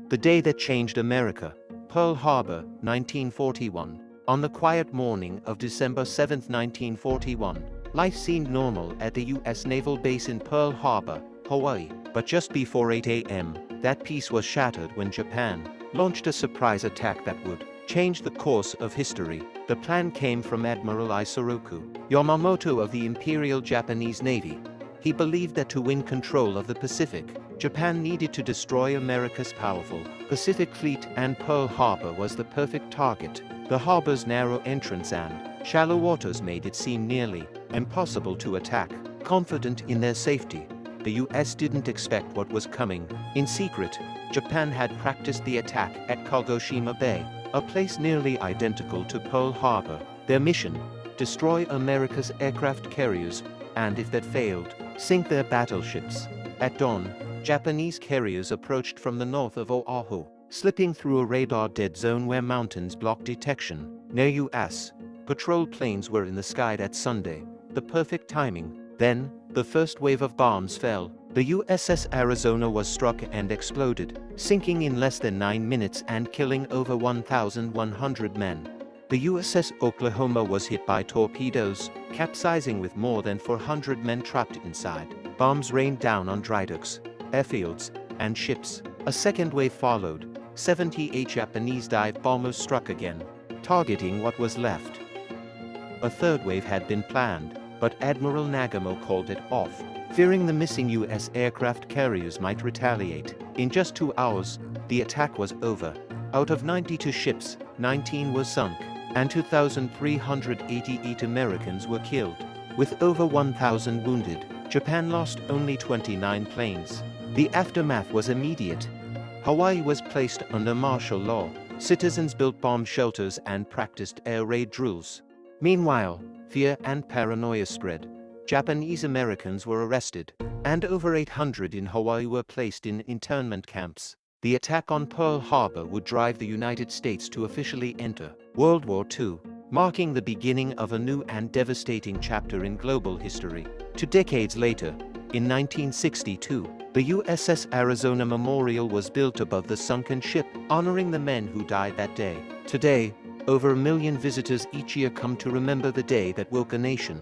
The day that changed America. Pearl Harbor, 1941. On the quiet morning of December 7, 1941, life seemed normal at the U.S. Naval Base in Pearl Harbor, Hawaii. But just before 8 a.m., that peace was shattered when Japan launched a surprise attack that would change the course of history. The plan came from Admiral Isoroku Yamamoto of the Imperial Japanese Navy. He believed that to win control of the Pacific, Japan needed to destroy America's powerful Pacific Fleet, and Pearl Harbor was the perfect target. The harbor's narrow entrance and shallow waters made it seem nearly impossible to attack. Confident in their safety, the US didn't expect what was coming. In secret, Japan had practiced the attack at Kagoshima Bay, a place nearly identical to Pearl Harbor. Their mission: destroy America's aircraft carriers, and if that failed, sink their battleships. At dawn, Japanese carriers approached from the north of Oahu, slipping through a radar dead zone where mountains blocked detection. Near US patrol planes were in the sky that Sunday, the perfect timing. Then, the first wave of bombs fell. The USS Arizona was struck and exploded, sinking in less than 9 minutes and killing over 1,100 men. The USS Oklahoma was hit by torpedoes, capsizing with more than 400 men trapped inside. Bombs rained down on drydocs, airfields, and ships. A second wave followed. 78 Japanese dive bombers struck again, targeting what was left. A third wave had been planned, but Admiral Nagamo called it off, fearing the missing U.S. aircraft carriers might retaliate. In just 2 hours, the attack was over. Out of 92 ships, 19 were sunk, and 2,388 Americans were killed. With over 1,000 wounded, Japan lost only 29 planes. The aftermath was immediate. Hawaii was placed under martial law. Citizens built bomb shelters and practiced air raid drills. Meanwhile, fear and paranoia spread. Japanese Americans were arrested, and over 800 in Hawaii were placed in internment camps. The attack on Pearl Harbor would drive the United States to officially enter World War II, marking the beginning of a new and devastating chapter in global history. 2 decades later, in 1962, the USS Arizona Memorial was built above the sunken ship, honoring the men who died that day. Today, over 1 million visitors each year come to remember the day that woke a nation.